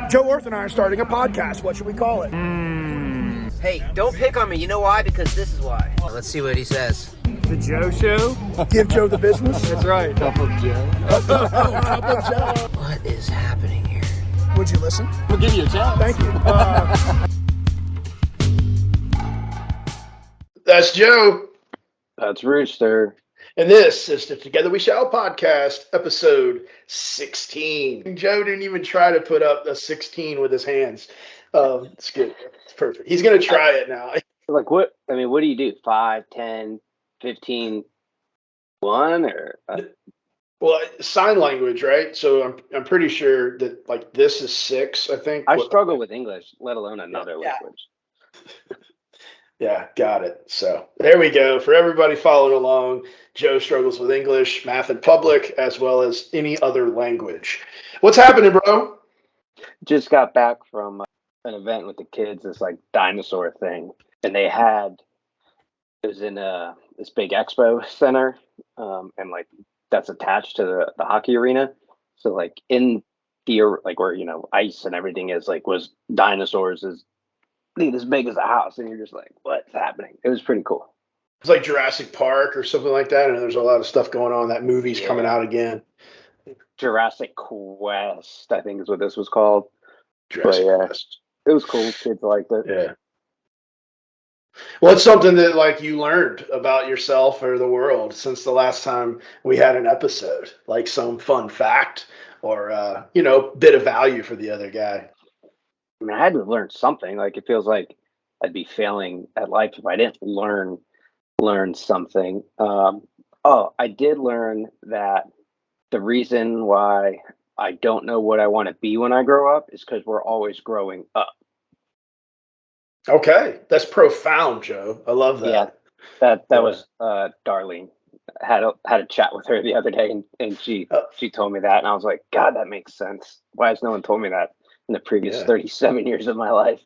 Joe Orth and I are starting a podcast. What should we call it? Hey, don't pick on me. You know why? Because this is why. Let's see what he says. The Joe Show? Give Joe the business? That's right. Cup of Joe. Cup of Joe. What is happening here? Would you listen? We'll give you a chance. Thank you. That's Joe. That's Rooster. And this is the Together We Shall podcast, episode 16. Joe didn't even try to put up a 16 with his hands. It's good. It's perfect. He's going to try it now. Like what? I mean, what do you do? 5, 10, 15, 1 or? Well, sign language, right? So I'm pretty sure that like this is 6, I think. I struggle with English, let alone another language. Yeah, got it. So there we go. For everybody following along, Joe struggles with English, math in public, as well as any other language. What's happening, bro? Just got back from an event with the kids, this like dinosaur thing. And it was in this big expo center. And like that's attached to the hockey arena. So like in the, like where, ice and everything is like was dinosaurs is as big as a house, and you're just like, what's happening? It was pretty cool. It's like Jurassic Park or something like that, and there's a lot of stuff going on. That movie's coming out again. Jurassic Quest, I think is what this was called. Jurassic Quest. It was cool. Kids liked it. Yeah. Well, it's something that like you learned about yourself or the world since the last time we had an episode, like some fun fact or bit of value for the other guy. I mean, I had to learn something. Like it feels like I'd be failing at life if I didn't learn something. I did learn that the reason why I don't know what I want to be when I grow up is because we're always growing up. Okay, that's profound, Joe. I love that. Yeah, that was Darlene. Had a chat with her the other day, and she told me that, and I was like, God, that makes sense. Why has no one told me that in the previous 37 years of my life?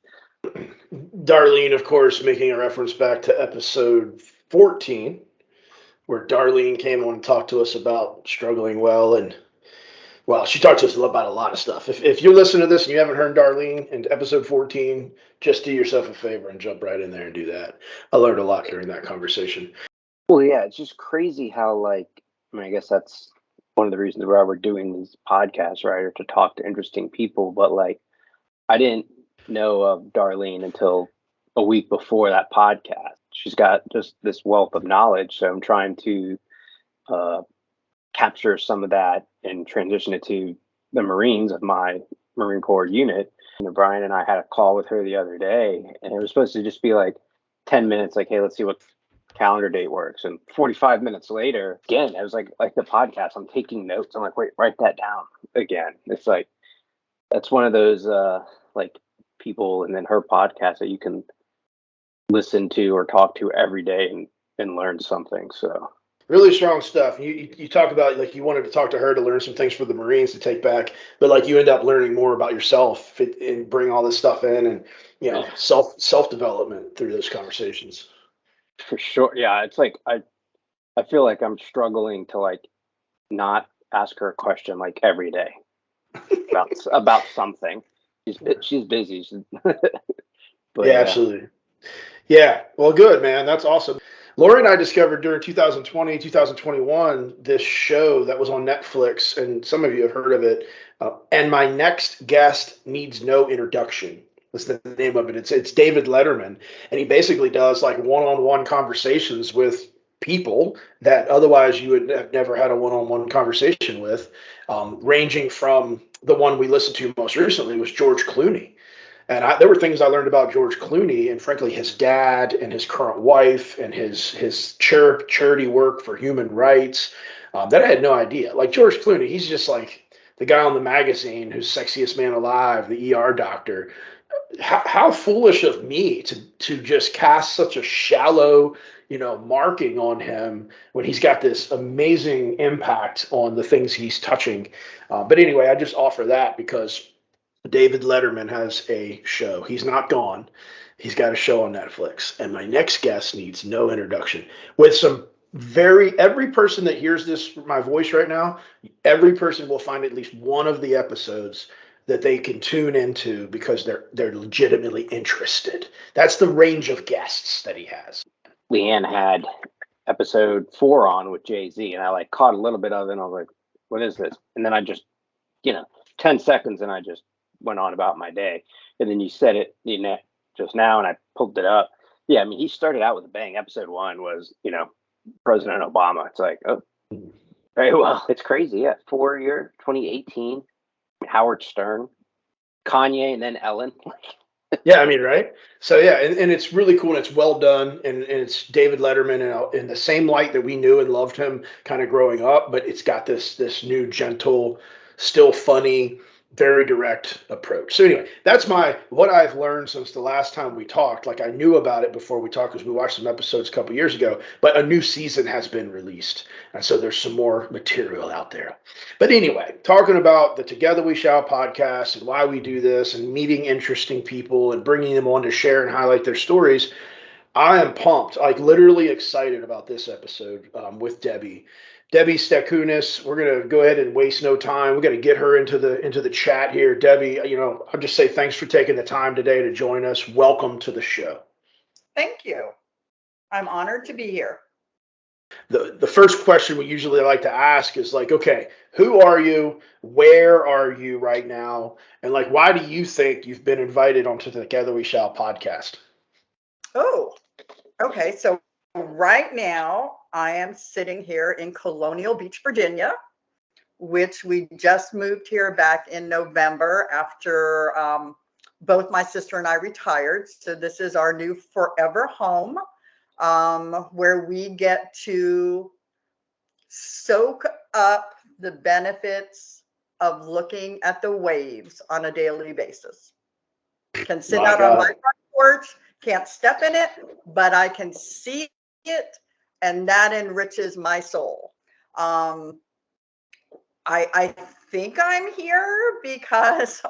Darlene, of course, making a reference back to episode 14, where Darlene came on and talked to us about struggling well. And, well, she talked to us about a lot of stuff. If you're listening to this and you haven't heard Darlene in episode 14, just do yourself a favor and jump right in there and do that. I learned a lot during that conversation. Well, yeah, it's just crazy how, I guess that's one of the reasons why we're doing these podcasts, right, or to talk to interesting people. But I didn't know of Darlene until a week before that podcast. She's got just this wealth of knowledge, so I'm trying to capture some of that and transition it to the Marines of my Marine Corps unit. And Brian and I had a call with her the other day, and it was supposed to just be like 10 minutes, like, hey, let's see what calendar date works. And 45 minutes later, again, it was like the podcast, I'm taking notes. I'm like, wait, write that down again. It's like, that's one of those people, and then her podcast that you can listen to or talk to every day and learn something. So really strong stuff. You talk about like you wanted to talk to her to learn some things for the Marines to take back, but like you end up learning more about yourself and bring all this stuff in, and self development through those conversations. For sure. Yeah. It's like, I feel like I'm struggling to not ask her a question every day about something. She's busy. But, yeah, absolutely. Yeah. Well, good, man. That's awesome. Lori and I discovered during 2020, 2021, this show that was on Netflix, and some of you have heard of it. And My Next Guest Needs No Introduction. That's the name of it. It's David Letterman, and he basically does one-on-one conversations with people that otherwise you would have never had a one-on-one conversation with, ranging from the one we listened to most recently was George Clooney. And there were things I learned about George Clooney and frankly his dad and his current wife and his charity work for human rights that I had no idea. Like George Clooney, he's just like the guy on the magazine who's sexiest man alive, the ER doctor. How foolish of me to just cast such a shallow, marking on him when he's got this amazing impact on the things he's touching. But anyway, I just offer that because David Letterman has a show. He's not gone. He's got a show on Netflix. And My Next Guest Needs No Introduction with some every person that hears my voice right now, every person will find at least one of the episodes that they can tune into because they're legitimately interested. That's the range of guests that he has. Leanne had episode 4 on with Jay-Z, and I like caught a little bit of it, and I was like, what is this? And then I just, 10 seconds, and I just went on about my day. And then you said it just now, and I pulled it up. Yeah, I mean, he started out with a bang. Episode 1 was, President Obama. It's like, oh, very well. It's crazy, yeah. 4 year, 2018, Howard Stern, Kanye, and then Ellen. Yeah, I mean, right? So, yeah, and it's really cool, and it's well done, and it's David Letterman in the same light that we knew and loved him kind of growing up, but it's got this new, gentle, still funny, very direct approach. So anyway, that's what I've learned since the last time we talked. Like, I knew about it before we talked because we watched some episodes a couple years ago, but a new season has been released. And so there's some more material out there. But anyway, talking about the Together We Shall podcast and why we do this and meeting interesting people and bringing them on to share and highlight their stories, I am pumped, like literally excited about this episode with Debbie. Debbie Stachkunas, we're going to go ahead and waste no time. We're going to get her into the chat here. Debbie, I'll just say thanks for taking the time today to join us. Welcome to the show. Thank you. I'm honored to be here. The first question we usually like to ask is like, okay, who are you? Where are you right now? And like, why do you think you've been invited onto the Together We Shall podcast? Oh, okay. So right now I am sitting here in Colonial Beach, Virginia, which we just moved here back in November after both my sister and I retired. So this is our new forever home, where we get to soak up the benefits of looking at the waves on a daily basis. Can sit out on my front porch, can't step in it, but I can see it, and that enriches my soul. I think I'm here because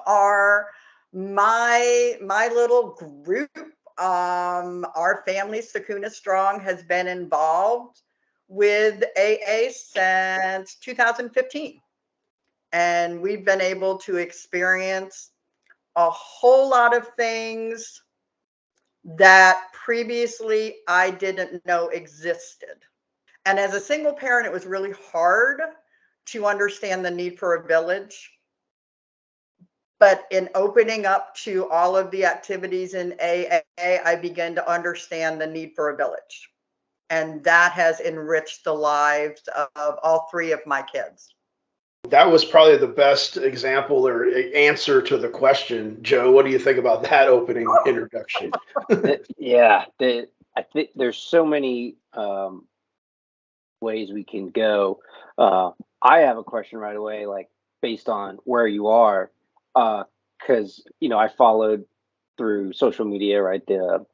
my little group, our family, Stachkunas Strong, has been involved with AA since 2015. And we've been able to experience a whole lot of things that previously I didn't know existed. And as a single parent, it was really hard to understand the need for a village. But in opening up to all of the activities in AA, I began to understand the need for a village. And that has enriched the lives of all 3 of my kids. That was probably the best example or answer to the question. Joe, what do you think about that opening introduction? Yeah, I think there's so many ways we can go. I have a question right away, like based on where you are, because I followed through social media, right, the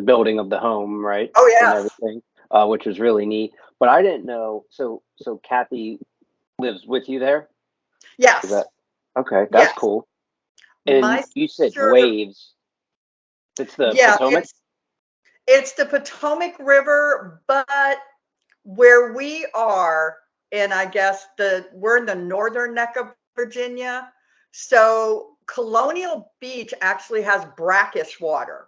building of the home, right? Oh yeah, and everything, which was really neat. But I didn't know. So Kathy lives with you there? Yes. Okay? That's yes. cool. And you said waves. It's the Potomac? It's the Potomac River, but where we are, and I guess we're in the northern neck of Virginia. So Colonial Beach actually has brackish water.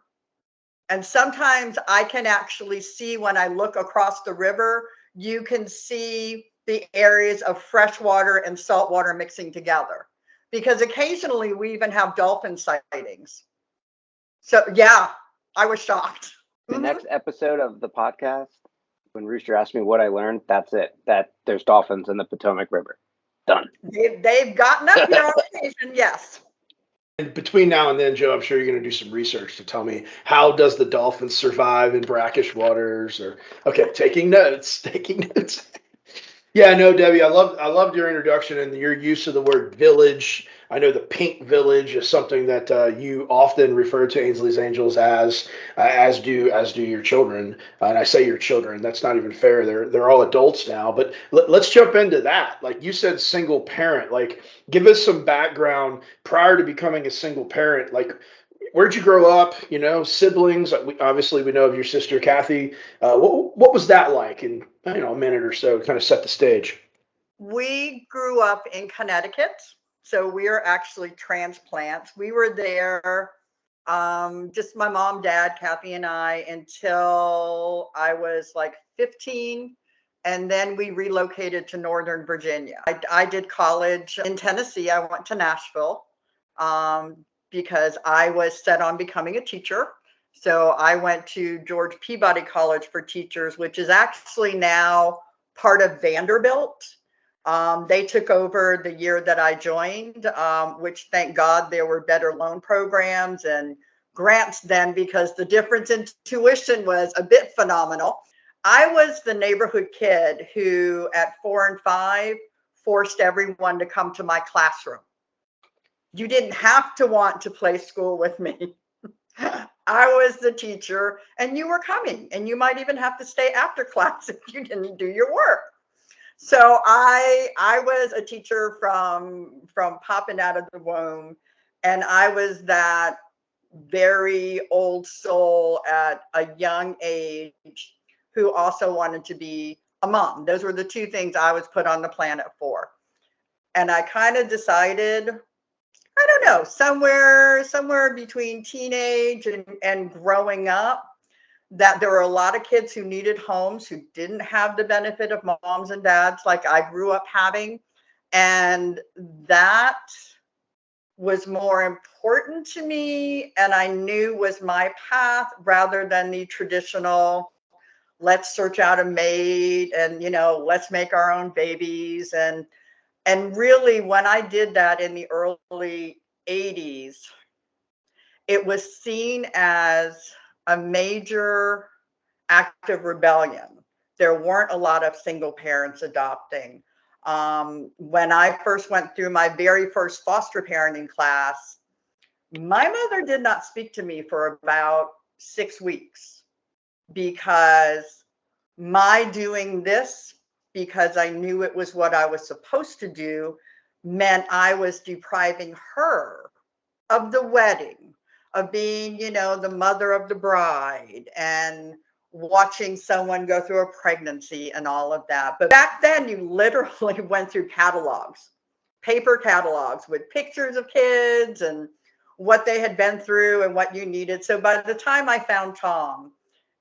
And sometimes I can actually see when I look across the river, you can see the areas of fresh water and salt water mixing together, because occasionally we even have dolphin sightings. So yeah, I was shocked. The next episode of the podcast, when Rooster asked me what I learned, that's it. That there's dolphins in the Potomac River. Done. They've gotten up here on occasion, yes. And between now and then, Joe, I'm sure you're going to do some research to tell me how does the dolphin survive in brackish waters? Taking notes. Yeah, no, Debbie, I loved your introduction and your use of the word village. I know the Pink Village is something that you often refer to Ainsley's Angels as do your children. And I say your children, that's not even fair. They're all adults now. But let's jump into that. Like you said, single parent. Like, give us some background prior to becoming a single parent. Like, where'd you grow up? Siblings. Obviously, we know of your sister Kathy. What was that like? In a minute or so, kind of set the stage. We grew up in Connecticut. So we are actually transplants. We were there, just my mom, dad, Kathy, and I, until I was like 15. And then we relocated to Northern Virginia. I did college in Tennessee. I went to Nashville because I was set on becoming a teacher. So I went to George Peabody College for Teachers, which is actually now part of Vanderbilt. They took over the year that I joined, which thank God there were better loan programs and grants then, because the difference in tuition was a bit phenomenal. I was the neighborhood kid who at 4 and 5 forced everyone to come to my classroom. You didn't have to want to play school with me. I was the teacher and you were coming, and you might even have to stay after class if you didn't do your work. So I was a teacher from popping out of the womb, and I was that very old soul at a young age who also wanted to be a mom. Those were the two things I was put on the planet for. And I kind of decided, I don't know, somewhere between teenage and growing up, that there were a lot of kids who needed homes, who didn't have the benefit of moms and dads like I grew up having. And that was more important to me, and I knew was my path, rather than the traditional, let's search out a mate and, let's make our own babies. And really, when I did that in the early 80s, it was seen as a major act of rebellion. There weren't a lot of single parents adopting. When I first went through my very first foster parenting class, my mother did not speak to me for about 6 weeks, because my doing this, because I knew it was what I was supposed to do, meant I was depriving her of the wedding, of being, the mother of the bride, and watching someone go through a pregnancy and all of that. But back then, you literally went through catalogs, paper catalogs with pictures of kids and what they had been through and what you needed. So by the time I found Tom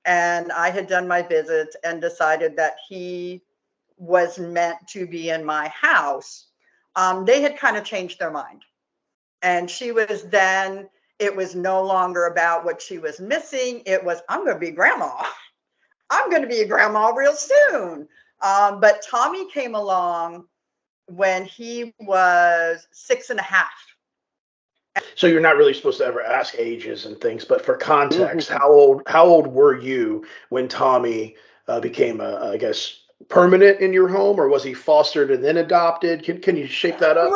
and I had done my visits and decided that he was meant to be in my house, they had kind of changed their mind. And it was no longer about what she was missing. It was, I'm going to be grandma. I'm going to be a grandma real soon. But Tommy came along when he was 6.5. So you're not really supposed to ever ask ages and things, but for context, how old were you when Tommy became I guess, permanent in your home, or was he fostered and then adopted? Can you shape that up?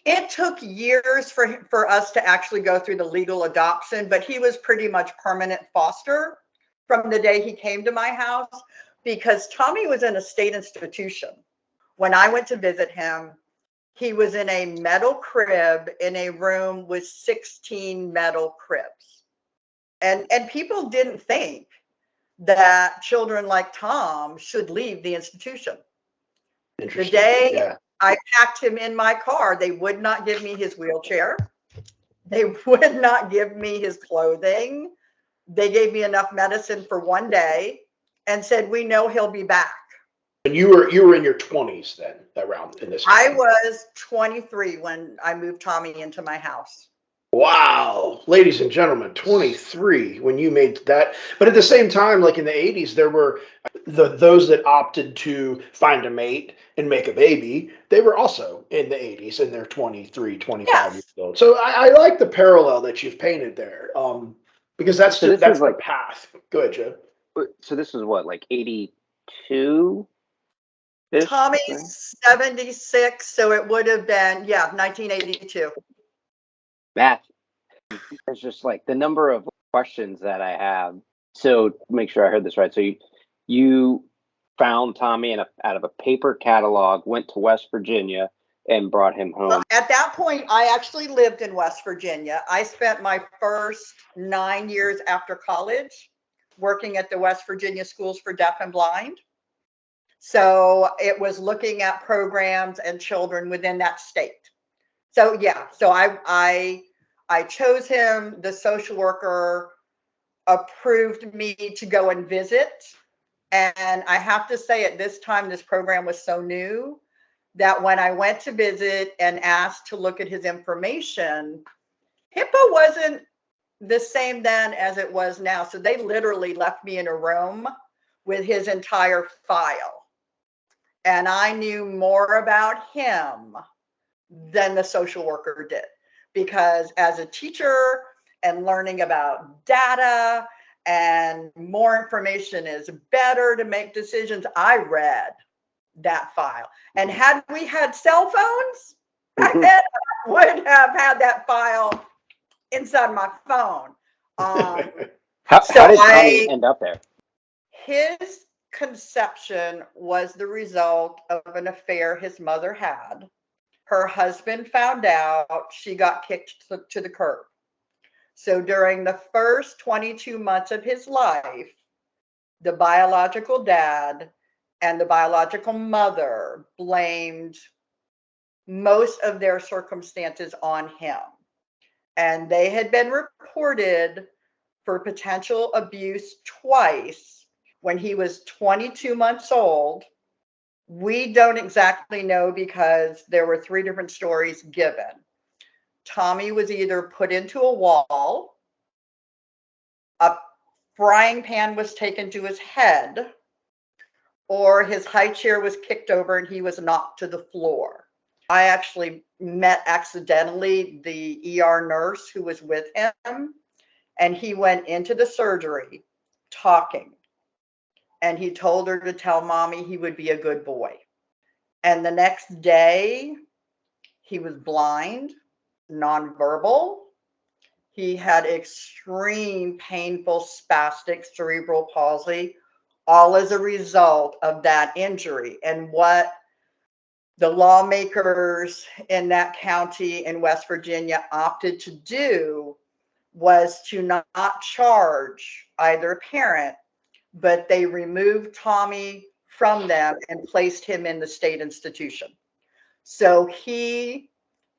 It took years for us to actually go through the legal adoption, but he was pretty much permanent foster from the day he came to my house, because Tommy was in a state institution. When I went to visit him, he was in a metal crib in a room with 16 metal cribs. And people didn't think that children like Tom should leave the institution. The day I packed him in my car, they would not give me his wheelchair. They would not give me his clothing. They gave me enough medicine for one day and said, we know he'll be back. And you were in your 20s then, around in this time. I was 23 when I moved Tommy into my house. Wow, ladies and gentlemen, 23 when you made that. But at the same time, like in the 80s, there were those that opted to find a mate and make a baby. They were also in the 80s, and they're 23, 25 years old. So I like the parallel that you've painted there, because that's the path. Go ahead, Joe. So this is what, like 82? Tommy's 76, so it would have been 1982. Math. It's just like the number of questions that I have. So make sure I heard this right. So you found Tommy out of a paper catalog, went to West Virginia, and brought him home. At that point, I actually lived in West Virginia. I spent my first 9 years after college working at the West Virginia Schools for Deaf and Blind. So it was looking at programs and children within that state. So yeah, so I chose him. The social worker approved me to go and visit. And I have to say, at this time, this program was so new that when I went to visit and asked to look at his information, HIPAA wasn't the same then as it was now. So they literally left me in a room with his entire file. And I knew more about him than the social worker did. Because as a teacher and learning about data and more information is better to make decisions, I read that file. And had we had cell phones, I would have had that file inside my phone. How So did Tommy end up there? His conception was the result of an affair his mother had. Her husband found out, she got kicked to the curb. So during the first 22 months of his life, the biological dad and the biological mother blamed most of their circumstances on him. And they had been reported for potential abuse twice when he was 22 months old. We don't exactly know because there were 3 different stories given. Tommy was either put into a wall, a frying pan was taken to his head, or his high chair was kicked over and he was knocked to the floor. I actually met accidentally the ER nurse who was with him, and he went into the surgery talking. And he told her to tell mommy he would be a good boy. And the next day, he was blind, nonverbal. He had extreme painful spastic cerebral palsy, all as a result of that injury. And what the lawmakers in that county in West Virginia opted to do was to not charge either parent, but they removed Tommy from them and placed him in the state institution. So he,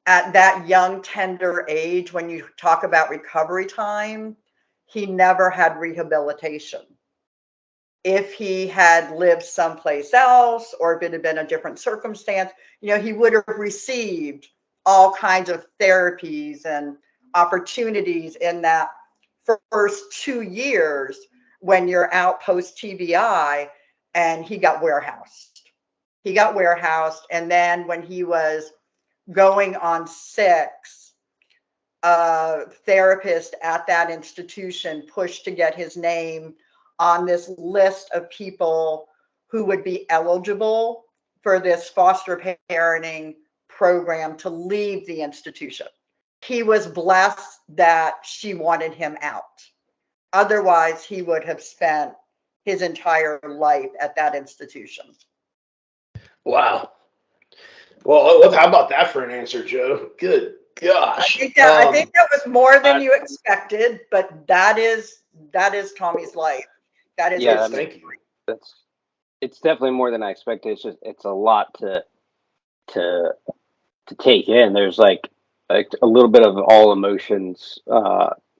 at that young, tender age, when you talk about recovery time, he never had rehabilitation. If he had lived someplace else, or if it had been a different circumstance, he would have received all kinds of therapies and opportunities in that first 2 years when you're out post TBI. And he got warehoused. And then when he was going on 6, a therapist at that institution pushed to get his name on this list of people who would be eligible for this foster parenting program to leave the institution. He was blessed that she wanted him out. Otherwise, he would have spent his entire life at that institution. Wow. Well, how about that for an answer, Joe? Good gosh. I think that was more than you expected, but that is Tommy's life. That is his thank you. It's definitely more than I expected. It's a lot to take in. There's like a little bit of all emotions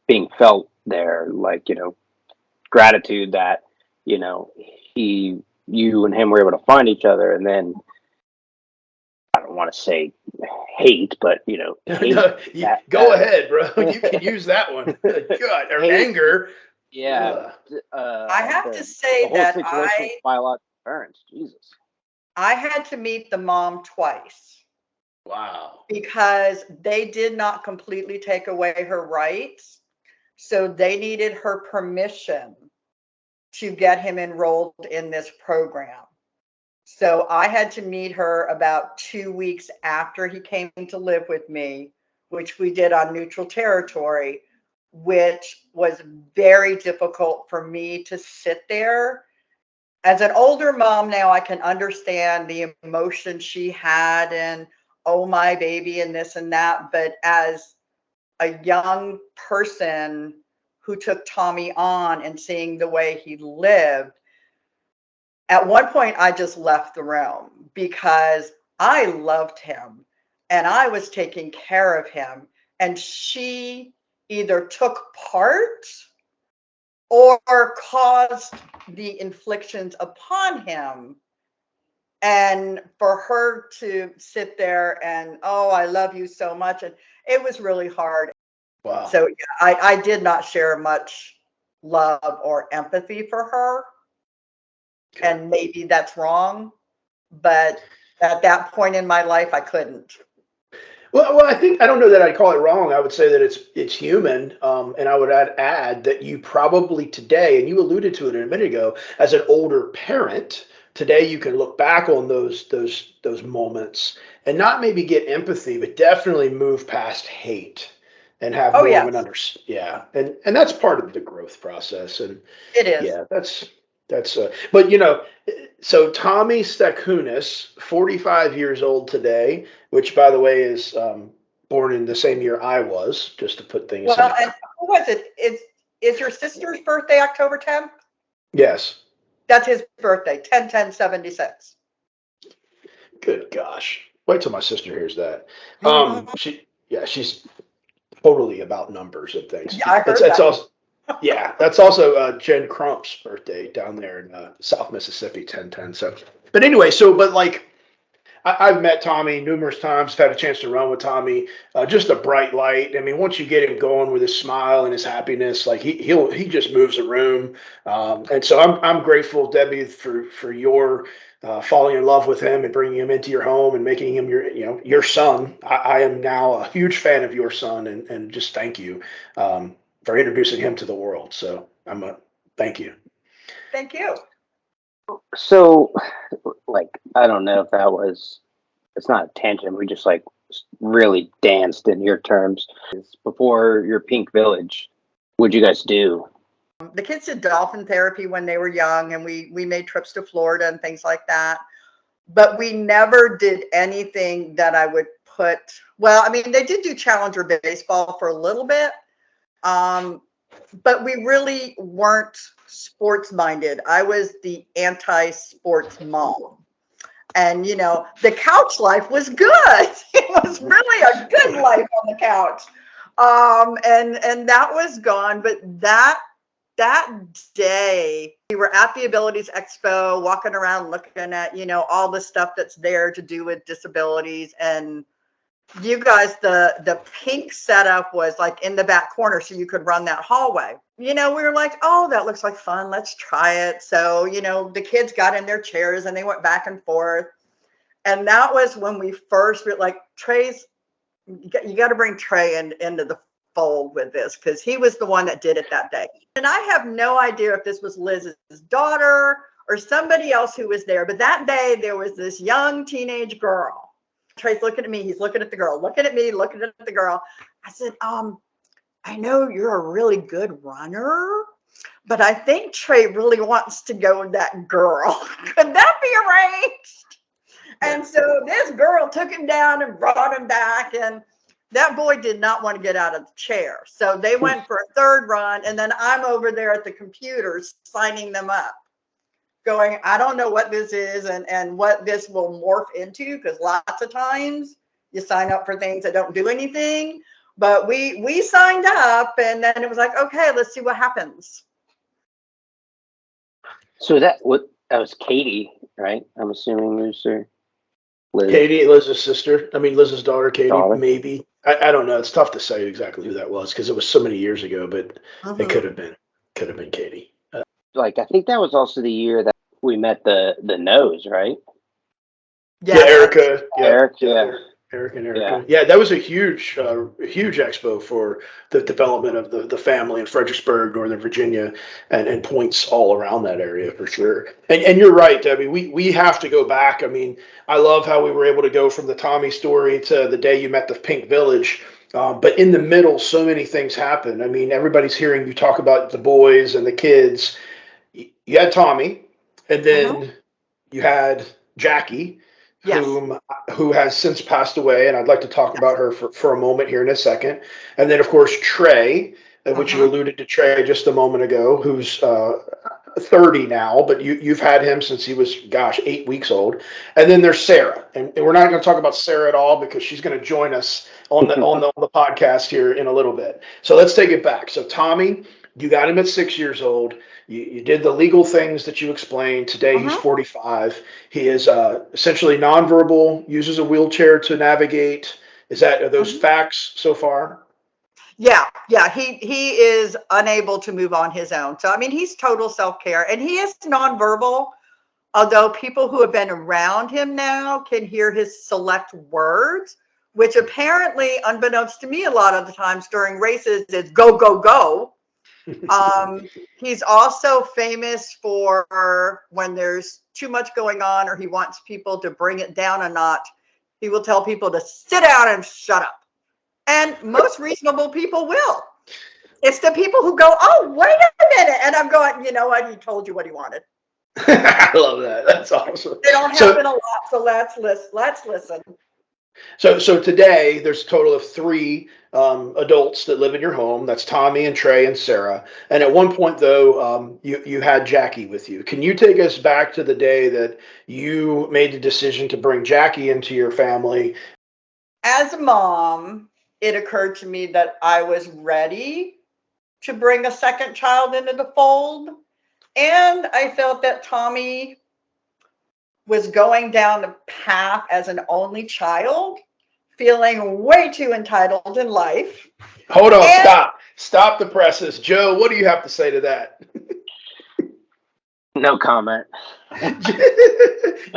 being felt there, like, gratitude that, you and him were able to find each other, and then I don't want to say hate, but hate go ahead, bro. You can use that one. God, or hate, anger. Yeah. I have to say that biological parents, Jesus. I had to meet the mom twice. Wow. Because they did not completely take away her rights. So they needed her permission to get him enrolled in this program. So I had to meet her about 2 weeks after he came to live with me, which we did on neutral territory, which was very difficult for me to sit there. As an older mom now, I can understand the emotion she had and, oh, my baby, and this and that. But as a young person who took Tommy on and seeing the way he lived, at one point I just left the room because I loved him. and I was taking care of him, and she either took part or caused the inflictions upon him. And for her to sit there and, oh, I love you so much. And it was really hard. Wow. So yeah, I did not share much love or empathy for her. Okay. And maybe that's wrong, but at that point in my life, I couldn't. Well, I don't know that I'd call it wrong. I would say that it's human, and I would add that you probably today, and you alluded to it a minute ago, as an older parent, today you can look back on those moments and not maybe get empathy, but definitely move past hate and have more of an yeah, and that's part of the growth process, and it is. Yeah, that's but so Tommy Stachkunas, 45 years old today, which by the way is born in the same year I was, just to put things Well, and who was it? Is your sister's birthday October 10th? Yes. That's his birthday, 10/10/76. Good gosh. Wait till my sister hears that. She's totally about numbers and things. Yeah, I heard That's that. also Yeah, that's also Jen Crump's birthday down there in South Mississippi, 10/10. So, but anyway, I've met Tommy numerous times, had a chance to run with Tommy. Just a bright light. I mean, once you get him going with his smile and his happiness, like he just moves a room. And so I'm grateful, Debbie, for your falling in love with him and bringing him into your home and making him your son. I am now a huge fan of your son, and just thank you. For introducing him to the world. So thank you. Thank you. So, I don't know if it's not a tangent. We just really danced in your terms. Before your Pink Village, what'd you guys do? The kids did dolphin therapy when they were young, and we made trips to Florida and things like that. But we never did anything that I would put, well, I mean, they did do Challenger baseball for a little bit. But we really weren't sports minded. I was the anti-sports mom. And, the couch life was good. It was really a good life on the couch. And that was gone. But that day we were at the Abilities Expo, walking around looking at, all the stuff that's there to do with disabilities. And you guys, the pink setup was in the back corner, so you could run that hallway. We were like, oh, that looks like fun. Let's try it. So, the kids got in their chairs and they went back and forth. And that was when we first were like, Trey's, you got to bring Trey into the fold with this, because he was the one that did it that day. And I have no idea if this was Liz's daughter or somebody else who was there. But that day there was this young teenage girl. Trey's looking at me, he's looking at the girl, looking at me, looking at the girl. I said, I know you're a really good runner, but I think Trey really wants to go with that girl. Could that be arranged? And so this girl took him down and brought him back, and that boy did not want to get out of the chair. So they went for a third run, and then I'm over there at the computers signing them up, going, I don't know what this is and what this will morph into, because lots of times you sign up for things that don't do anything. But we signed up, and then it was like, okay, let's see what happens. So that was Katie, right? I'm assuming Rooster. Liz. Katie, Liz's sister. I mean, Liz's daughter, Katie, Daughter. maybe. I don't know. It's tough to say exactly who that was because it was so many years ago, but it could have been Katie. I think that was also the year that we met the Nose, right? Yeah, Erica. Yeah, Eric, yeah. Eric and Erica. Yeah, that was a huge expo for the development of the family in Fredericksburg, Northern Virginia, and points all around that area for sure. And you're right, Debbie. We have to go back. I mean, I love how we were able to go from the Tommy story to the day you met the Pink Village. But in the middle, so many things happened. I mean, everybody's hearing you talk about the boys and the kids. You had Tommy, and then you had Jackie. Yes. Who has since passed away, and I'd like to talk about her for a moment here in a second. And then, of course, Trey, which you alluded to Trey just a moment ago, who's 30 now, but you've had him since he was, gosh, 8 weeks old. And then there's Sarah, and we're not going to talk about Sarah at all because she's going to join us on the podcast here in a little bit. So let's take it back. So Tommy, you got him at 6 years old. You did the legal things that you explained. Today he's 45. He is essentially nonverbal, uses a wheelchair to navigate. Are those facts so far? Yeah. He is unable to move on his own. So I mean, he's total self-care, and he is nonverbal. Although people who have been around him now can hear his select words, which apparently, unbeknownst to me, a lot of the times during races is go, go, go. He's also famous for when there's too much going on or he wants people to bring it down a notch, he will tell people to sit down and shut up. And most reasonable people will. It's the people who go, oh, wait a minute. And I'm going, you know what? He told you what he wanted. I love that. That's awesome. They don't happen a lot, so let's listen. So today there's a total of 3 adults that live in your home. That's Tommy and Trey and Sarah. And at one point, though, you had Jackie with you. Can you take us back to the day that you made the decision to bring Jackie into your family? As a mom, it occurred to me that I was ready to bring a second child into the fold. And I felt that Tommy was going down the path as an only child, feeling way too entitled in life. Hold on, stop the presses. Joe, what do you have to say to that? No comment.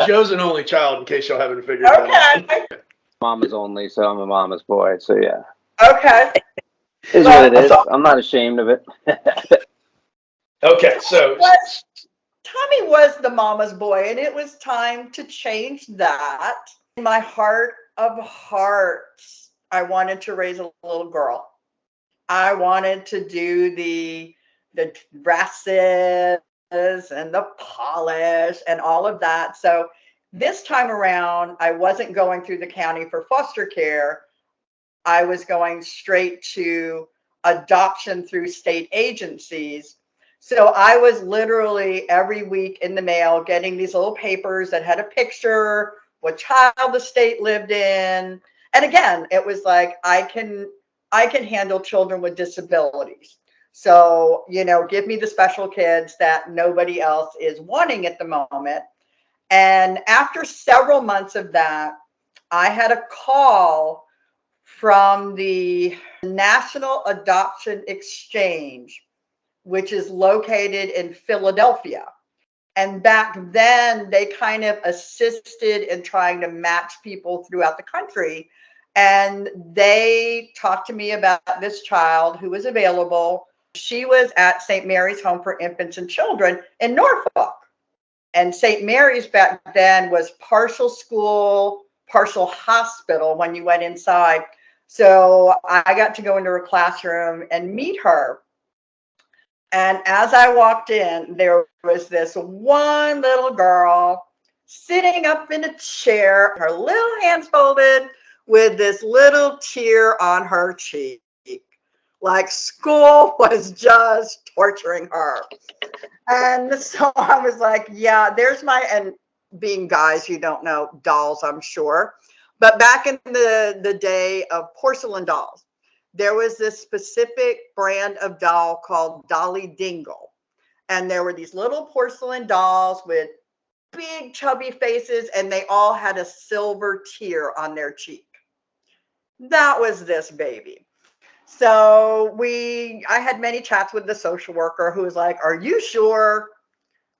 Joe's an only child, in case y'all haven't figured that out. Mama's only, so I'm a mama's boy. So yeah. Okay. Is what it is. I'm not ashamed of it. Okay, so Tommy was the mama's boy, and it was time to change that. In my heart of hearts, I wanted to raise a little girl. I wanted to do the dresses and the polish and all of that. So this time around, I wasn't going through the county for foster care. I was going straight to adoption through state agencies. So I was literally every week in the mail getting these little papers that had a picture, what child the state lived in. And again, it was like, I can handle children with disabilities. So, give me the special kids that nobody else is wanting at the moment. And after several months of that, I had a call from the National Adoption Exchange, which is located in Philadelphia. And back then, they kind of assisted in trying to match people throughout the country. And they talked to me about this child who was available. She was at St. Mary's Home for Infants and Children in Norfolk. And St. Mary's back then was partial school, partial hospital when you went inside. So I got to go into her classroom and meet her. And as I walked in, there was this one little girl sitting up in a chair, her little hands folded with this little tear on her cheek. Like school was just torturing her. And so I was like, yeah, there's and being guys, you don't know dolls, I'm sure. But back in the day of porcelain dolls, there was this specific brand of doll called Dolly Dingle. And there were these little porcelain dolls with big chubby faces, and they all had a silver tear on their cheek. That was this baby. So I had many chats with the social worker who was like, are you sure?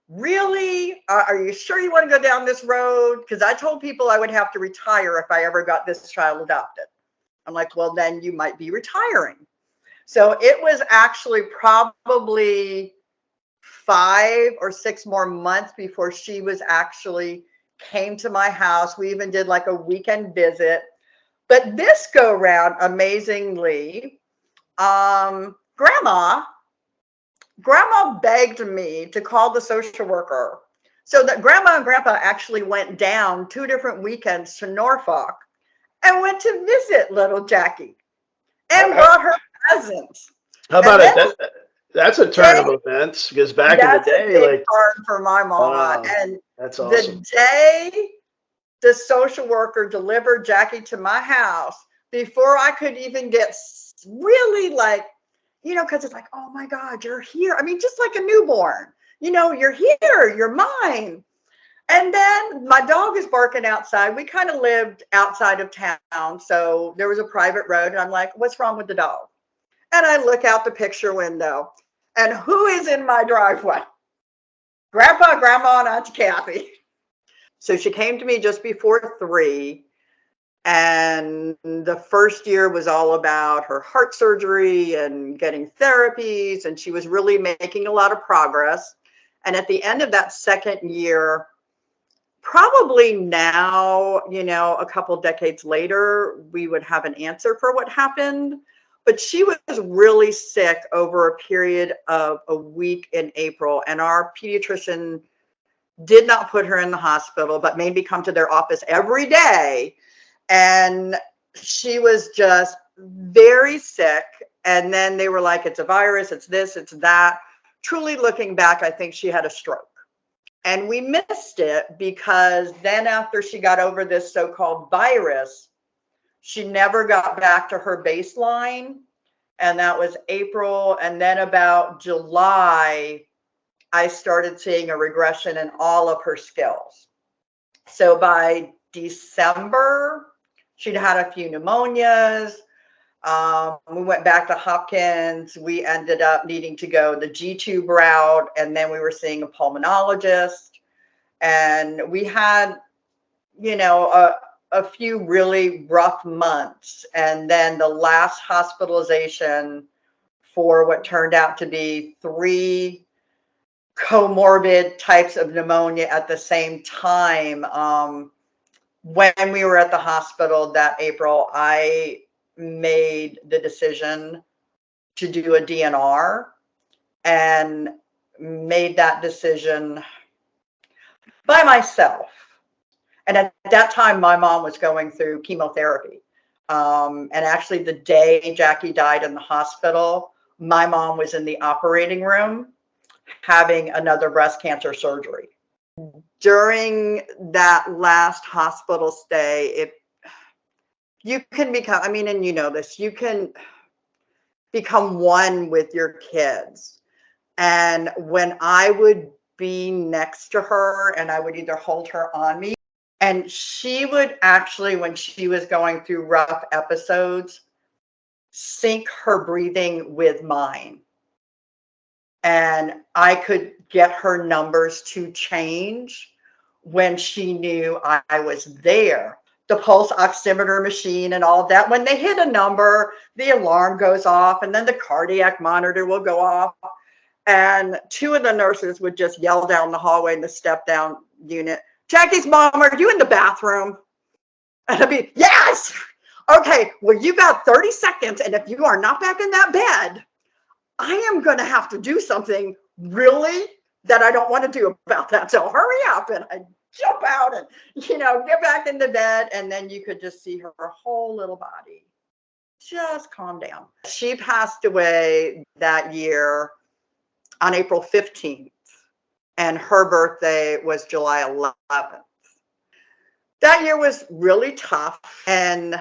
Really? Are you sure you want to go down this road? Because I told people I would have to retire if I ever got this child adopted. I'm like, well, then you might be retiring. So it was actually probably 5 or 6 more months before she was actually came to my house. We even did like a weekend visit. But this go round, amazingly, Grandma begged me to call the social worker. So that Grandma and Grandpa actually went down 2 different weekends to Norfolk and went to visit little Jackie and brought her presents. How about it? That's a turn of events because back in the That's a day, big like, turn for my mama. wow, And that's the awesome. day the social worker delivered Jackie to my house, before I could even get really like, because it's like, oh my God, you're here. I mean, just like a newborn, you're here, you're mine. And then my dog is barking outside. We kind of lived outside of town. So there was a private road. And I'm like, what's wrong with the dog? And I look out the picture window. And who is in my driveway? Grandpa, Grandma, and Auntie Kathy. So she came to me just before 3. And the first year was all about her heart surgery and getting therapies. And she was really making a lot of progress. And at the end of that second year, probably now, a couple decades later, we would have an answer for what happened. But she was really sick over a period of a week in April. And our pediatrician did not put her in the hospital, but made me come to their office every day. And she was just very sick. And then they were like, it's a virus, it's this, it's that. Truly looking back, I think she had a stroke. And we missed it because then after she got over this so-called virus, she never got back to her baseline. And that was April. And then about July, I started seeing a regression in all of her skills. So by December, she'd had a few pneumonias. We went back to Hopkins. We ended up needing to go the G-tube route. And then we were seeing a pulmonologist. And we had, a few really rough months. And then the last hospitalization for what turned out to be 3 comorbid types of pneumonia at the same time. When we were at the hospital that April, I made the decision to do a DNR and made that decision by myself. And at that time, my mom was going through chemotherapy. And actually the day Jackie died in the hospital, my mom was in the operating room having another breast cancer surgery. During that last hospital stay, you can become, and you can become one with your kids. And when I would be next to her and I would either hold her on me, and she would actually, when she was going through rough episodes, sync her breathing with mine. And I could get her numbers to change when she knew I was there. The pulse oximeter machine and all of that, when they hit a number, the alarm goes off and then the cardiac monitor will go off. And 2 of the nurses would just yell down the hallway in the step down unit, Jackie's mom, are you in the bathroom? And I'd be, yes. Okay, well, you got 30 seconds. And if you are not back in that bed, I am going to have to do something really that I don't want to do about that. So hurry up. And I jump out and, get back in the bed. And then you could just see her whole little body just calm down. She passed away that year on April 15th. And her birthday was July 11th. That year was really tough. And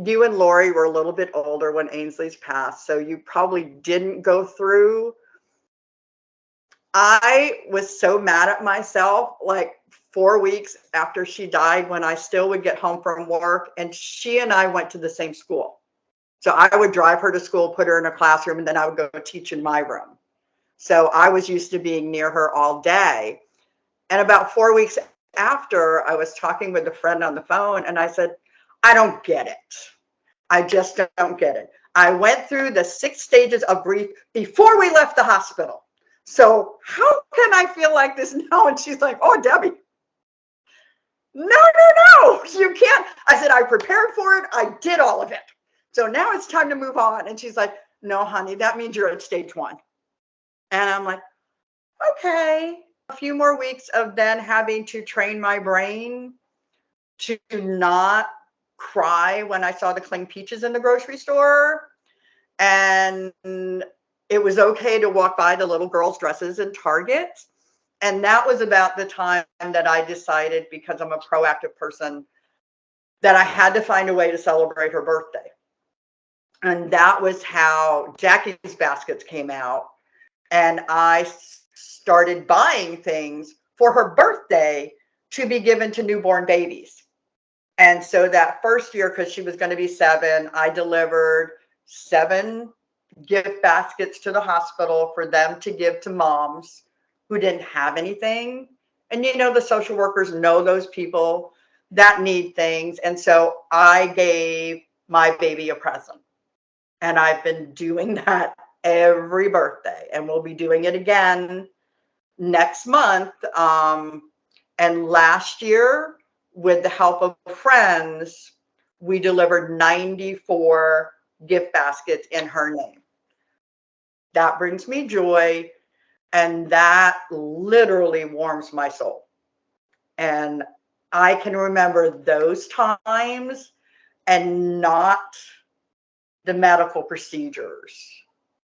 you and Lori were a little bit older when Ainsley's passed, so you probably didn't go through. I was so mad at myself, like 4 weeks after she died, when I still would get home from work, and she and I went to the same school. So I would drive her to school, put her in a classroom, and then I would go teach in my room. So I was used to being near her all day. And about 4 weeks after, I was talking with a friend on the phone, and I said, I don't get it. I just don't get it. I went through the 6 stages of grief before we left the hospital. So how can I feel like this now? And she's like, oh, Debbie, no, you can't. I said, I prepared for it. I did all of it. So now it's time to move on. And she's like, no, honey, that means you're at stage 1. And I'm like, okay. A few more weeks of then having to train my brain to not cry when I saw the cling peaches in the grocery store. And it was okay to walk by the little girls' dresses in Target. And that was about the time that I decided, because I'm a proactive person, that I had to find a way to celebrate her birthday. And that was how Jackie's Baskets came out. And I started buying things for her birthday to be given to newborn babies. And so that first year, because she was going to be 7, I delivered 7 gift baskets to the hospital for them to give to moms who didn't have anything. And the social workers know those people that need things. And so I gave my baby a present. And I've been doing that every birthday, and we'll be doing it again next month. And last year, with the help of friends, we delivered 94 gift baskets in her name. That brings me joy, and that literally warms my soul. And I can remember those times and not the medical procedures.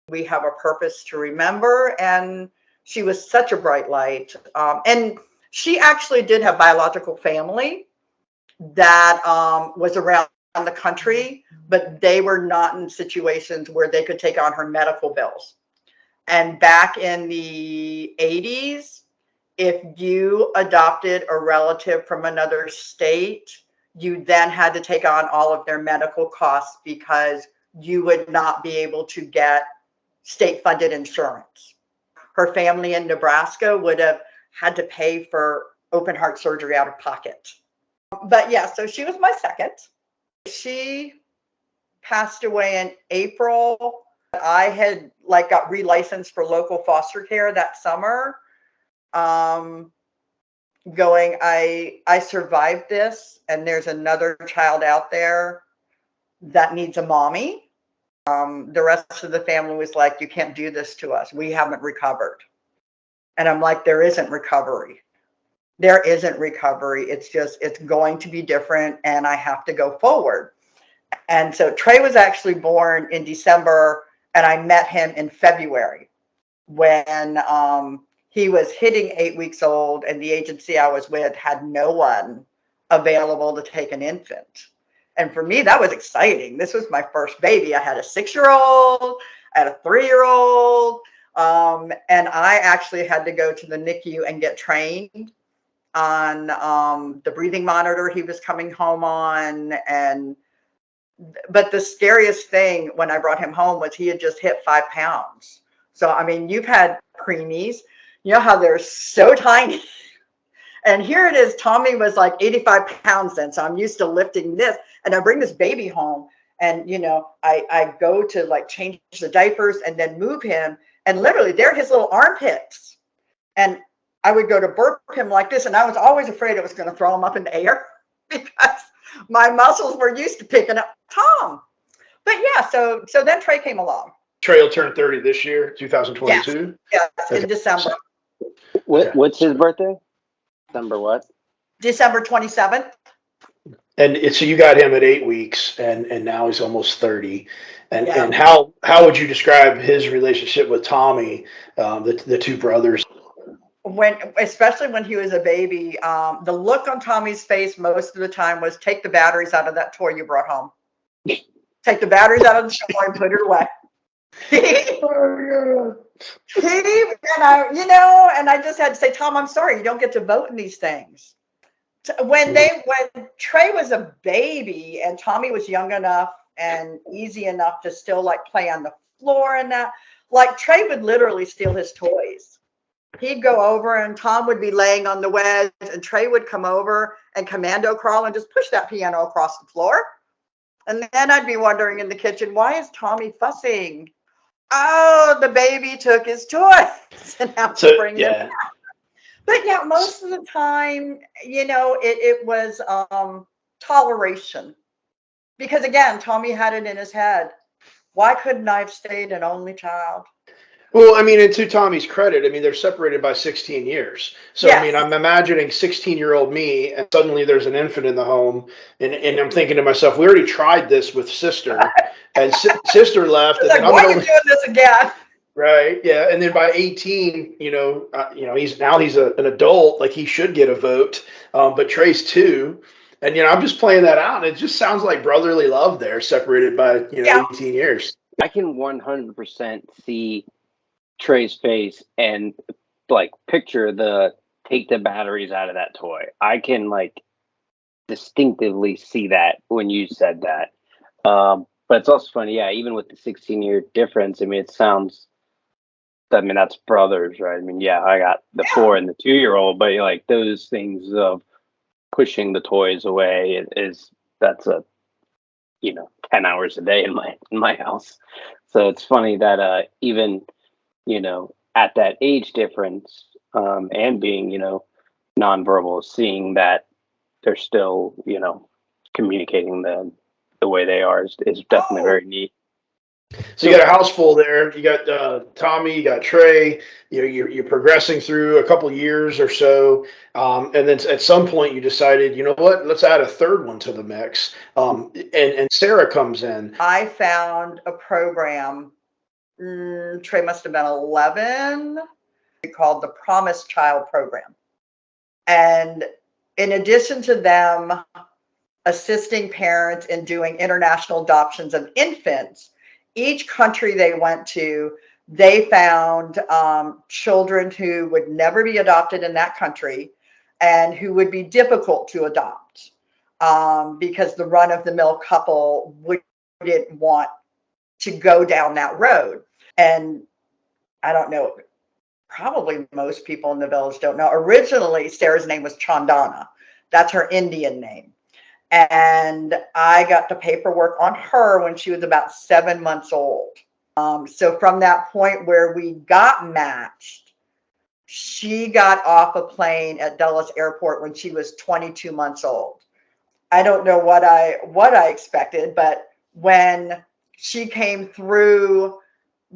We have a purpose to remember, and she was such a bright light. And she actually did have biological family that was around the country, but they were not in situations where they could take on her medical bills. And back in the 80s, if you adopted a relative from another state, you then had to take on all of their medical costs because you would not be able to get state-funded insurance. Her family in Nebraska would have had to pay for open heart surgery out of pocket. But yeah, so she was my second. She passed away in April. I had got relicensed for local foster care that summer. I survived this, and there's another child out there that needs a mommy. The rest of the family was like, you can't do this to us. We haven't recovered. And I'm like, there isn't recovery. There isn't recovery. It's going to be different, and I have to go forward. And so Trey was actually born in December, and I met him in February when he was hitting 8 weeks old, and the agency I was with had no one available to take an infant. And for me, that was exciting. This was my first baby. I had a 6-year-old, I had a 3-year-old, and I actually had to go to the NICU and get trained on the breathing monitor he was coming home on. But the scariest thing when I brought him home was he had just hit 5 pounds. So, I mean, you've had preemies, you know how they're so tiny. And here it is, Tommy was like 85 pounds then. So I'm used to lifting this, and I bring this baby home, and, I go to change the diapers and then move him. And literally they're his little armpits. And I would go to burp him like this. And I was always afraid it was going to throw him up in the air because my muscles were used to picking up Tom. But yeah, so then Trey came along. Trey will turn 30 this year, 2022. Yes, in December. What's his birthday? December what? December 27th. And so you got him at 8 weeks, and now he's almost 30. And Yeah. and how would you describe his relationship with Tommy, the two brothers? Especially when he was a baby, the look on Tommy's face most of the time was, take the batteries out of that toy you brought home. Take the batteries out of the toy and put it away. And I just had to say, Tom, I'm sorry, you don't get to vote in these things. When Trey was a baby and Tommy was young enough and easy enough to still play on the floor and that, Trey would literally steal his toys. He'd go over and Tom would be laying on the wedge, and Trey would come over and commando crawl and just push that piano across the floor. And then I'd be wondering in the kitchen, why is Tommy fussing? Oh, the baby took his toys and have to bring them back. But yeah, most of the time, it was toleration. Because again, Tommy had it in his head. Why couldn't I have stayed an only child? Well, I mean, and to Tommy's credit, I mean, they're separated by 16 years. So, I mean, Yes. I'm imagining 16-year-old me, and suddenly there's an infant in the home, and I'm thinking to myself, we already tried this with sister, and sister left, It's and then like, I'm why are going you to, doing this again? right, yeah, and then by 18, he's an adult, like he should get a vote, but Trey's 2, and I'm just playing that out, and it just sounds like brotherly love there, separated by Yeah. 18 years. I can 100% see Trey's face and like picture the take the batteries out of that toy. I can like distinctively see that when you said that. But it's also funny, yeah, even with the 16-year difference, I mean, that's brothers, right? I mean, yeah, I got the 4 and the 2-year-old, but like those things of pushing the toys away that's a 10 hours a day in my house. So it's funny that even at that age difference, and being nonverbal, seeing that they're still communicating the way they are is definitely very neat. So you got a house full there. You got Tommy, you got Trey. You're progressing through a couple years or so, and then at some point you decided, you know what? Let's add a third one to the mix. And Sarah comes in. I found a program. Trey must have been 11. Called the Promised Child Program, and in addition to them assisting parents in doing international adoptions of infants, each country they went to, they found children who would never be adopted in that country and who would be difficult to adopt because the run-of-the-mill couple wouldn't want to go down that road. And I don't know, probably most people in the village don't know. Originally, Sarah's name was Chandana. That's her Indian name. And I got the paperwork on her when she was about 7 months old. So from that point where we got matched, she got off a plane at Dulles Airport when she was 22 months old. I don't know what I expected, but when she came through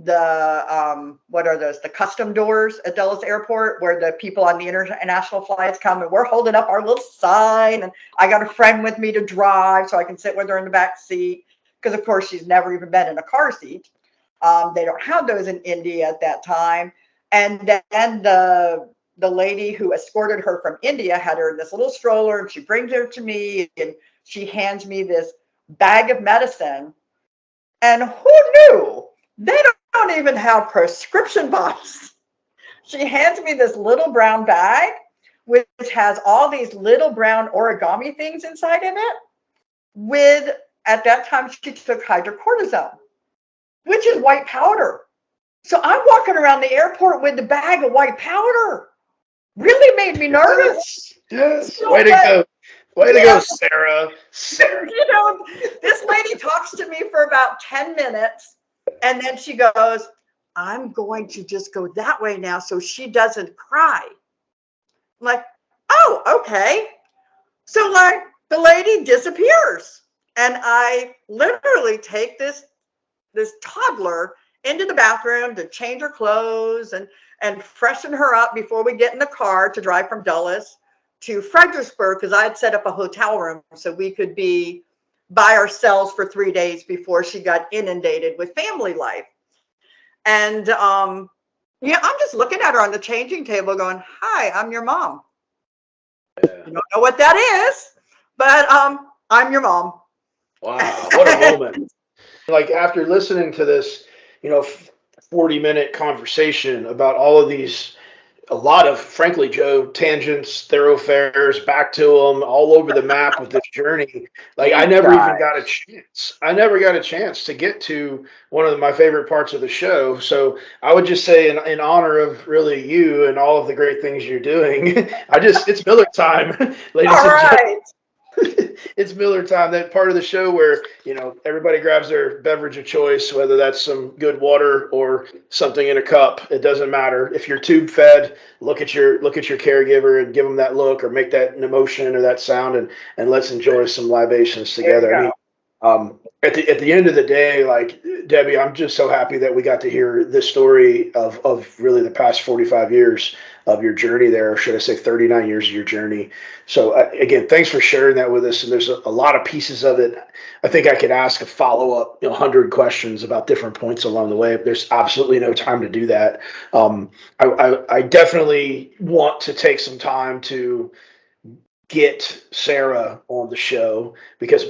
the what are those, the custom doors at Dulles Airport, where the people on the international flights come, and we're holding up our little sign, and I got a friend with me to drive so I can sit with her in the back seat, because of course she's never even been in a car seat. They don't have those in India at that time. And then the lady who escorted her from India had her in this little stroller, and she brings her to me, and she hands me this bag of medicine. And who knew? They don't even have prescription bottles. She hands me this little brown bag, which has all these little brown origami things inside of it. With, at that time, she took hydrocortisone, which is white powder. So I'm walking around the airport with the bag of white powder. Really made me nervous. Yes. So Way to go. Way to go, Sarah. Sarah. This lady talks to me for about 10 minutes, and then she goes, I'm going to just go that way now so she doesn't cry. I'm like, oh, okay. So like the lady disappears, and I literally take this toddler into the bathroom to change her clothes and freshen her up before we get in the car to drive from Dulles to Fredericksburg, because I had set up a hotel room so we could be by ourselves for 3 days before she got inundated with family life. And I'm just looking at her on the changing table going, hi, I'm your mom. You don't know what that is, but I'm your mom. Wow, what a moment. Like after listening to this, 40-minute conversation about all of these, a lot of, frankly, Joe, tangents, thoroughfares, back to them, all over the map with this journey. Like I never even got a chance. I never got a chance to get to one of my favorite parts of the show. So I would just say in honor of really you and all of the great things you're doing, it's Miller time, ladies all and right. gentlemen. It's Miller time, that part of the show where, everybody grabs their beverage of choice, whether that's some good water or something in a cup. It doesn't matter. If you're tube fed, look at your caregiver and give them that look or make that emotion or that sound, and let's enjoy some libations together. I mean, At the end of the day, like Debbie, I'm just so happy that we got to hear this story of really the past 45 years of your journey there, or should I say 39 years of your journey. So again, thanks for sharing that with us. And there's a lot of pieces of it. I think I could ask a follow-up, 100 questions about different points along the way. There's absolutely no time to do that. I definitely want to take some time to get Sara on the show, because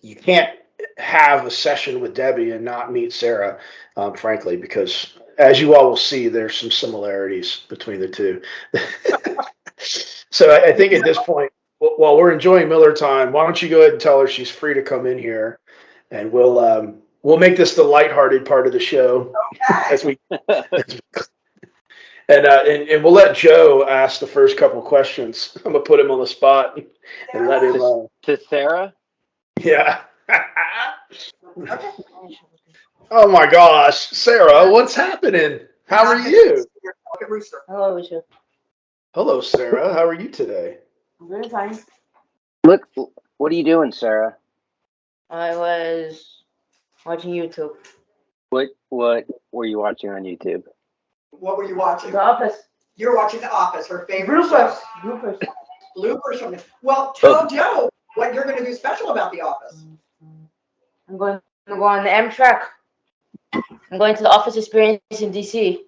you can't have a session with Debbie and not meet Sara, frankly, because as you all will see, there's some similarities between the two. So I think at this point, while we're enjoying Miller time, why don't you go ahead and tell her she's free to come in here, and we'll make this the lighthearted part of the show as we. And we'll let Joe ask the first couple questions. I'm gonna put him on the spot and let him. To Sara? Yeah. Oh my gosh, Sara, what's happening? How are you? Hello, Richard. Hello, Sara. How are you today? I'm very fine. Look, what are you doing, Sara? I was watching YouTube. What were you watching on YouTube? What were you watching? The Office. You're watching The Office, her favorite Bloopers. show. Bloopers from it. Well, tell Joe what you're going to do special about The Office. I'm going to go on the Amtrak. I'm going to the Office Experience in DC.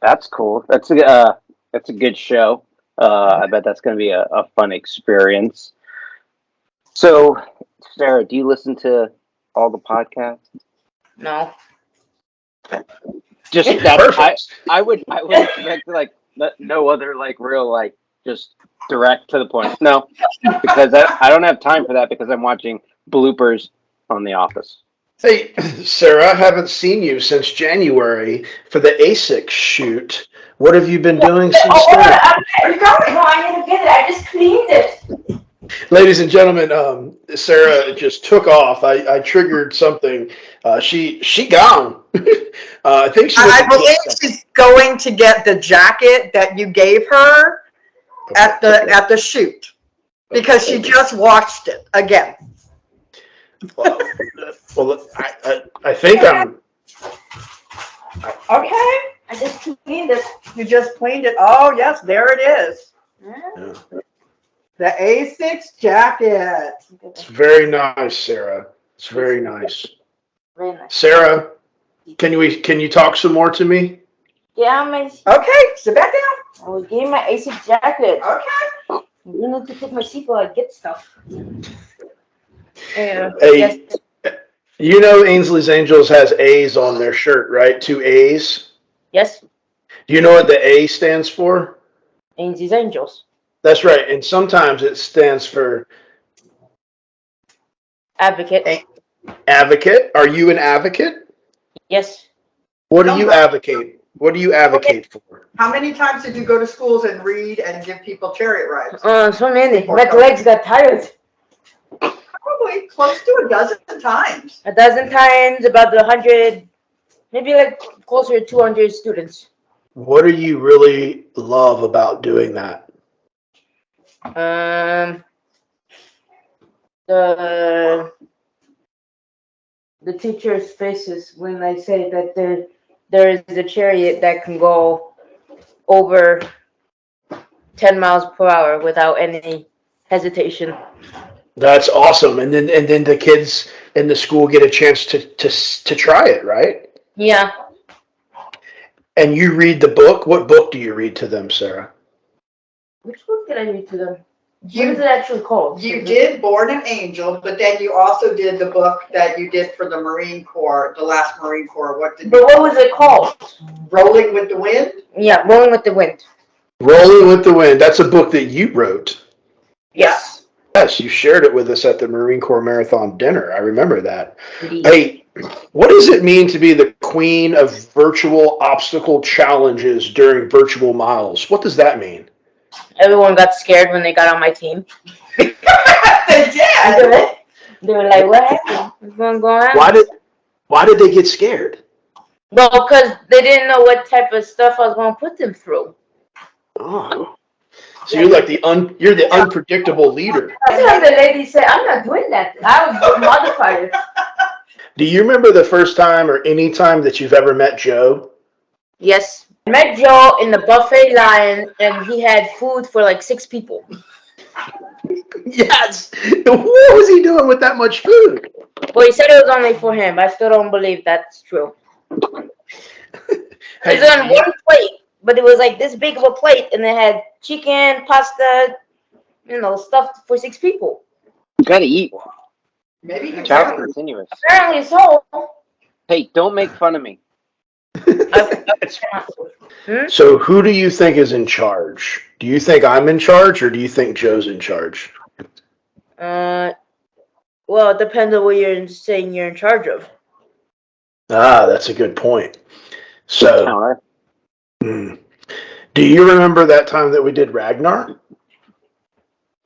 That's cool. That's a good show. I bet that's going to be a fun experience. So, Sara, do you listen to all the podcasts? No. Just that I would expect like no other like real like just direct to the point. No, because I don't have time for that because I'm watching bloopers on The Office. Hey, Sara, I haven't seen you since January for the ASIC shoot. What have you been doing since then? I didn't get it. I just cleaned it. Ladies and gentlemen, Sara just took off. I triggered something. She gone. I think I believe she's going to get the jacket that you gave her at the shoot, because she just watched it again. Well, I think I'm. Okay. I just cleaned it. You just cleaned it. Oh, yes, there it is. Yeah. The A6 jacket. It's very nice, Sara. It's very nice. Very nice. Sara, can you talk some more to me? Yeah, my. Okay, sit back down. I was getting my ASIC jacket. Okay. I'm going to take my seatbelt. I get stuff. Yeah. Hey, you know Ainsley's Angels has A's on their shirt, right? 2 A's. Yes. Do you know what the A stands for? Ainsley's Angels. That's right. And sometimes it stands for Advocate. advocate. Are you an advocate? Yes. What do you advocate? What do you advocate for? How many times did you go to schools and read and give people chariot rides? So many. My legs got tired. Probably close to a dozen times. A dozen times, about 100, maybe like closer to 200 students. What do you really love about doing that? The teachers' faces when I say that there is a chariot that can go over 10 miles per hour without any hesitation. That's awesome. And then the kids in the school get a chance to try it, right? Yeah. And you read the book. What book do you read to them, Sara? Which book did I read to them? What You is it actually called? you did Born an Angel, but then you also did the book that you did for the Marine Corps, the last Marine Corps. But what was it called? Rolling with the Wind? Yeah, Rolling with the Wind. Rolling with the Wind. That's a book that you wrote. Yes. Yes, you shared it with us at the Marine Corps Marathon dinner. I remember that. Indeed. Hey, what does it mean to be the queen of virtual obstacle challenges during virtual miles? What does that mean? Everyone got scared when they got on my team. They did. They were like, what happened? What's going on? Why did they get scared? No, because they didn't know what type of stuff I was going to put them through. Oh. So you're like you're the unpredictable leader. That's what the lady said. I'm not doing that. I would modify it. Do you remember the first time or any time that you've ever met Joe? Yes. I met Joe in the buffet line, and he had food for like 6 people. Yes. What was he doing with that much food? Well, he said it was only for him. I still don't believe that's true. It was on one plate, but it was like this big of a plate, and it had chicken, pasta, stuff for 6 people. You gotta eat. Maybe you Child's can. continuous. Apparently so. Hey, don't make fun of me. So who do you think is in charge? Do you think I'm in charge, or do you think Joe's in charge? Well, it depends on what you're saying you're in charge of. Ah, that's a good point. So, Counter. do you remember that time that we did Ragnar?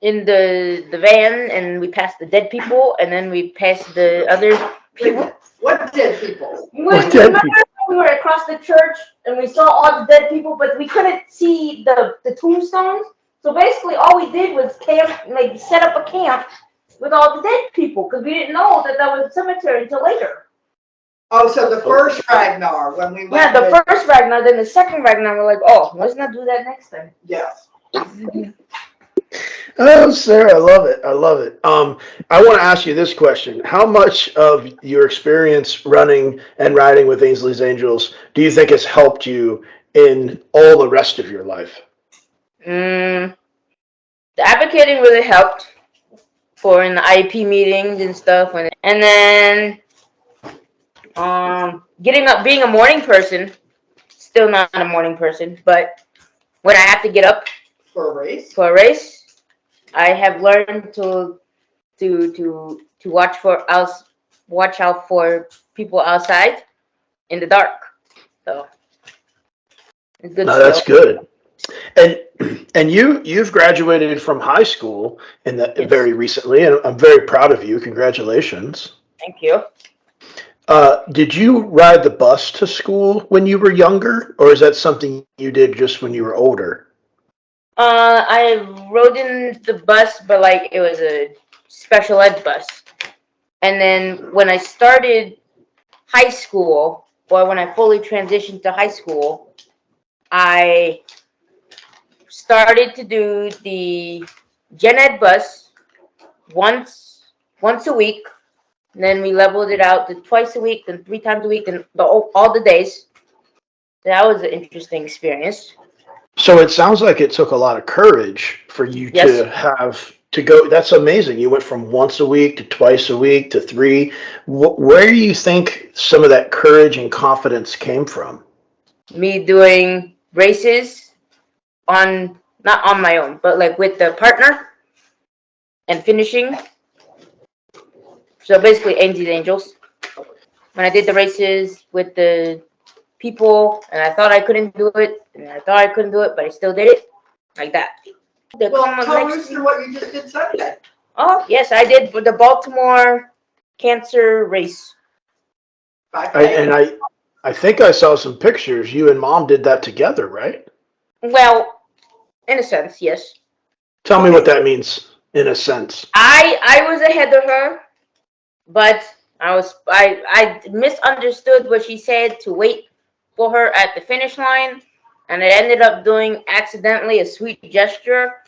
In the van, and we passed the dead people, and then we passed the other people. What dead people? Remember we were across the church, and we saw all the dead people, but we couldn't see the tombstones. So basically, all we did was set up a camp with all the dead people, because we didn't know that was a cemetery until later. Oh, so the first Ragnar when we went. Yeah, the first Ragnar, then the second Ragnar, we're like, oh, let's not do that next time. Yes. Oh, Sarah, I love it. I love it. I want to ask you this question. How much of your experience running and riding with Ainsley's Angels do you think has helped you in all the rest of your life? The advocating really helped for in the IEP meetings and stuff. And then getting up, being a morning person, still not a morning person, but when I have to get up For a race, I have learned to watch out for people outside in the dark. So it's good. No, that's good. And you've graduated from high school very recently, and I'm very proud of you. Congratulations. Thank you. Did you ride the bus to school when you were younger, or is that something you did just when you were older? I rode in the bus, but like it was a special ed bus. And then when I started high school, or when I fully transitioned to high school, I started to do the gen ed bus once a week. And then we leveled it out to twice a week, then 3 times a week, and all the days. That was an interesting experience. So it sounds like it took a lot of courage for you to have to go. That's amazing. You went from once a week to twice a week to 3. Where do you think some of that courage and confidence came from? Me doing races not on my own, but like with the partner and finishing. So basically, Ainsley's Angels. When I did the races with the people, and I thought I couldn't do it, and I thought I couldn't do it, but I still did it, like that. tell Rooster what you just did Sunday. Oh, yes, I did the Baltimore cancer race. I think I saw some pictures. You and Mom did that together, right? Well, in a sense, yes. Tell me what that means, in a sense. I was ahead of her, but I misunderstood what she said to wait for her at the finish line, and I ended up doing accidentally a sweet gesture.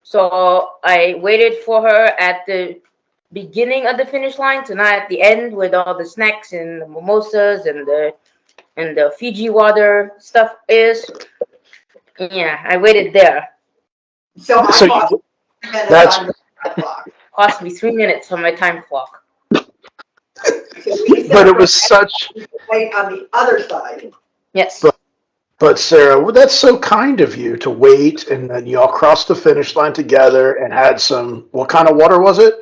So I waited for her at the beginning of the finish line, so not at the end with all the snacks and the mimosas and the Fiji water stuff is. Yeah, I waited there. So that's cost me 3 minutes on my time clock. But it was such. Wait on the other side. Yes. But Sarah, well, that's so kind of you to wait, and then y'all crossed the finish line together and had some. What kind of water was it?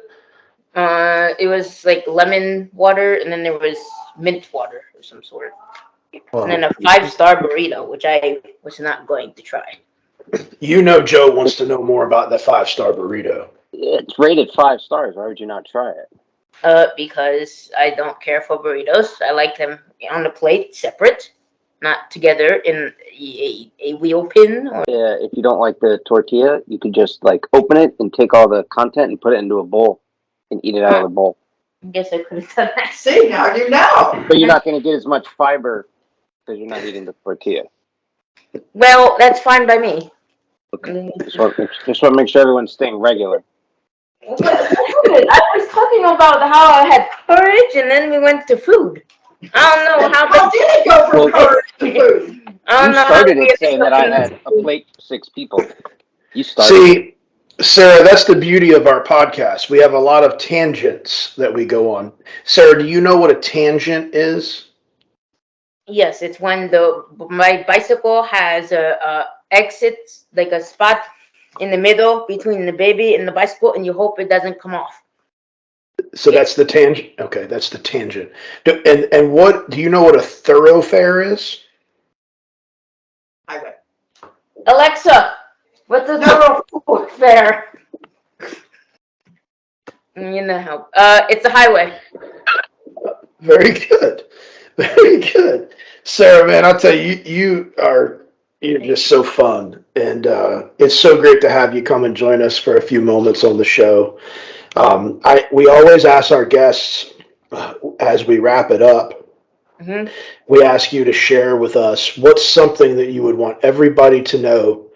It was like lemon water, and then there was mint water of some sort. Well, and then a 5-star burrito, which I was not going to try. You know, Joe wants to know more about the 5-star burrito. It's rated 5 stars. Why would you not try it? Because I don't care for burritos. I like them on the plate separate. not together in a wheel pin. Or Yeah, if you don't like the tortilla, you could just like open it and take all the content and put it into a bowl and eat it out of the bowl. I guess I could have done that. See, now you know. But you're not going to get as much fiber because you're not eating the tortilla. Well, that's fine by me. Okay. Just want to make sure everyone's staying regular. I was talking about how I had courage, and then we went to food. I don't know how. How did it go from Well, courage to food? I don't You know how started we it saying that I ended up had in a food. plate for 6 people. You started. See, Sarah, that's the beauty of our podcast. We have a lot of tangents that we go on. Sarah, do you know what a tangent is? Yes, it's when my bicycle has a exit, like a spot in the middle between the baby and the bicycle, and you hope it doesn't come off. So that's the tangent. Okay, that's the tangent. And what do you know what a thoroughfare is? Highway. Alexa, what's a thoroughfare? You know how. It's a highway. Very good. Very good. Sarah, man, I'll tell you, you're just so fun. And it's so great to have you come and join us for a few moments on the show. We always ask our guests as we wrap it up, we ask you to share with us what's something that you would want everybody to know.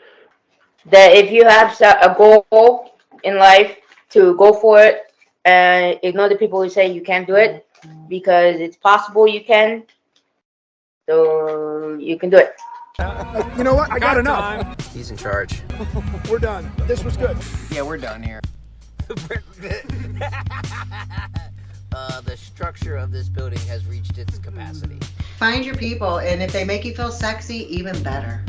That if you have a goal in life, to go for it and ignore the people who say you can't do it, because it's possible you can. So you can do it. You know what? I got enough. He's in charge. We're done. This was good. Yeah, we're done here. The structure of this building has reached its capacity. Find your people, and if they make you feel sexy, even better.